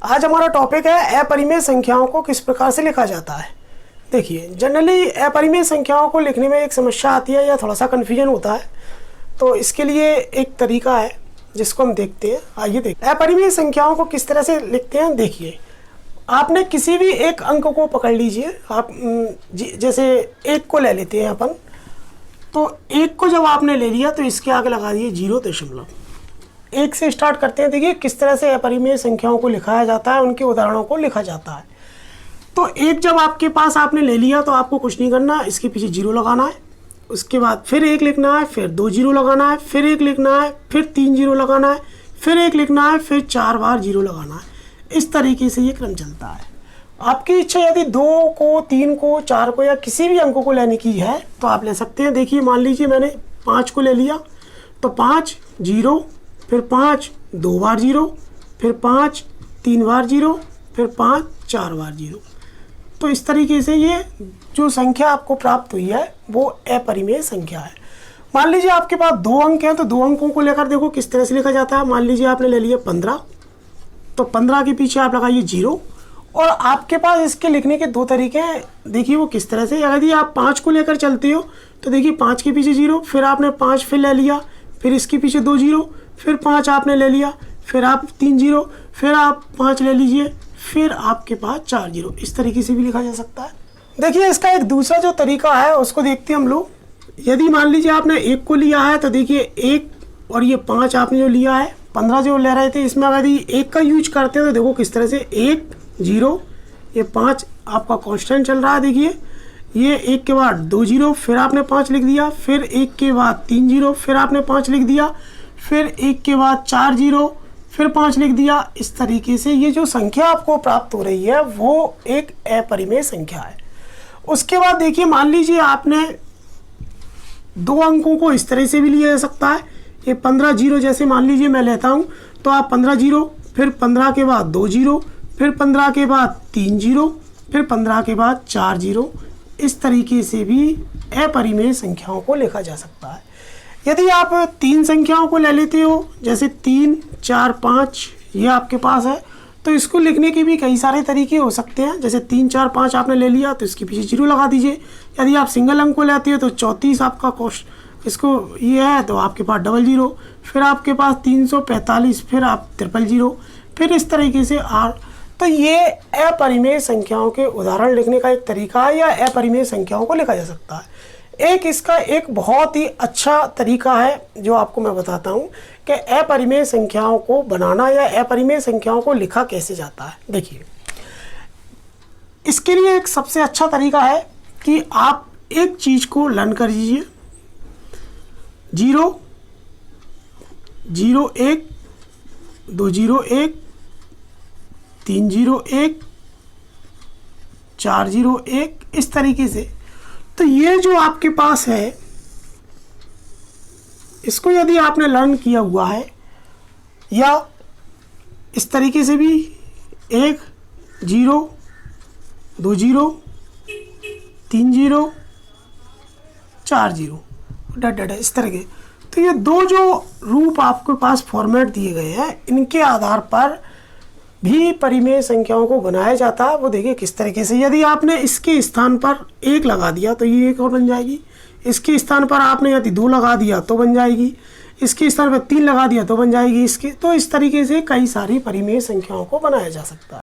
आज हमारा टॉपिक है अपरिमेय संख्याओं को किस प्रकार से लिखा जाता है। देखिए, जनरली अपरिमेय संख्याओं को लिखने में एक समस्या आती है या थोड़ा सा कन्फ्यूजन होता है, तो इसके लिए एक तरीका है जिसको हम देखते हैं। आइए देखते हैं अपरिमेय संख्याओं को किस तरह से लिखते हैं। देखिए, आपने किसी भी एक अंक को पकड़ लीजिए। आप जैसे एक को ले लेते हैं अपन, तो एक को जब आपने ले लिया तो इसके आगे लगा दिए 0.1 से स्टार्ट करते हैं। देखिए किस तरह से अपरिमेय संख्याओं को लिखाया जाता है, उनके उदाहरणों को लिखा जाता है। तो एक जब आपके पास आपने ले लिया तो आपको कुछ नहीं करना, इसके पीछे 0 लगाना है, उसके बाद फिर 1 लिखना है, फिर 2 0 लगाना है, फिर 1 लिखना है, फिर 3 0 लगाना है, फिर 1 लिखना है, फिर 4 बार 0 लगाना है। इस तरीके से ये क्रम चलता है। आपकी इच्छा यदि 2 को, 3 को, 4 को या किसी भी अंकों को लेने की है तो आप ले सकते हैं। देखिए, मान लीजिए मैंने 5 को ले लिया, तो 5 0, फिर 5 2 बार 0, फिर 5 3 बार 0, फिर 5 4 बार 0। तो इस तरीके से ये जो संख्या आपको प्राप्त हुई है वो अपरिमेय संख्या है। मान लीजिए आपके पास 2 अंक हैं, तो 2 अंकों को लेकर देखो किस तरह से लिखा जाता है। मान लीजिए आपने ले लिया 15, तो 15 के पीछे आप लगाइए 0। और आपके पास इसके लिखने के 2 तरीके हैं। देखिए वो किस तरह से, यदि आप 5 को लेकर चलते हो तो देखिए 5 के पीछे 0, फिर आपने 5 फिर ले लिया, फिर इसके पीछे 2 0, फिर 5 आपने ले लिया, फिर आप 3 0, फिर आप 5 ले लीजिए, फिर आपके पास 4 0। इस तरीके से भी लिखा जा सकता है। देखिए इसका एक दूसरा जो तरीका है उसको देखते हैं हम लोग। यदि मान लीजिए आपने 1 को लिया है, तो देखिए 1 और ये 5 आपने जो लिया है, 15 जो ले रहे थे, इसमें अगर 1 का यूज करते हैं तो देखो किस तरह से 1 0, ये 5 आपका कांस्टेंट चल रहा है। देखिए ये 1 के बाद 2 0, फिर आपने 5 लिख दिया, फिर 1 के बाद 3 0, फिर आपने 5 लिख दिया, फिर 1 के बाद 4 0, फिर 5 लिख दिया। इस तरीके से ये जो संख्या आपको प्राप्त हो रही है वो एक अपरिमेय संख्या है। उसके बाद देखिए, मान लीजिए आपने 2 अंकों को इस तरह से भी लिया जा सकता है। ये 15 0 जैसे मान लीजिए मैं लेता हूँ, तो आप 15 0, फिर 15 के बाद 2 0, फिर 15 के बाद 3 0, फिर 15 के बाद 4 0। इस तरीके से भी अपरिमेय संख्याओं को लिखा जा सकता है। यदि आप 3 संख्याओं को ले लेते हो, जैसे 3 4 5 ये आपके पास है, तो इसको लिखने के भी कई सारे तरीके हो सकते हैं। जैसे 3 4 5 आपने ले लिया तो इसके पीछे 0 लगा दीजिए। यदि आप सिंगल अंक को लेते हो तो 34 आपका कोश इसको ये है, तो आपके पास 00, फिर आपके पास 345, फिर आप 000, फिर इस तरीके से तो ये अपरिमेय संख्याओं के उदाहरण लिखने का एक तरीका है, या अपरिमेय संख्याओं को लिखा जा सकता है। एक इसका एक बहुत ही अच्छा तरीका है जो आपको मैं बताता हूँ कि अपरिमेय संख्याओं को बनाना या अपरिमेय संख्याओं को लिखा कैसे जाता है। देखिए, इसके लिए एक सबसे अच्छा तरीका है कि आप एक चीज़ को लर्न कर लीजिए। 0 0 1, 2 0 1, 3 0 1, 4 0 1, इस तरीके से। तो ये जो आपके पास है, इसको यदि आपने लर्न किया हुआ है, या इस तरीके से भी 1 0 2 0 3 0 4 0 डट इस तरह के, तो ये 2 जो रूप आपके पास फॉर्मेट दिए गए हैं, इनके आधार पर भी परिमेय संख्याओं को बनाया जाता है। वो देखिए किस तरीके से, यदि आपने इसके स्थान पर 1 लगा दिया तो ये 1 और बन जाएगी, इसके स्थान पर आपने यदि 2 लगा दिया तो बन जाएगी, इसके स्थान पर 3 लगा दिया तो बन जाएगी इसके। तो इस तरीके से कई सारी परिमेय संख्याओं को बनाया जा सकता है।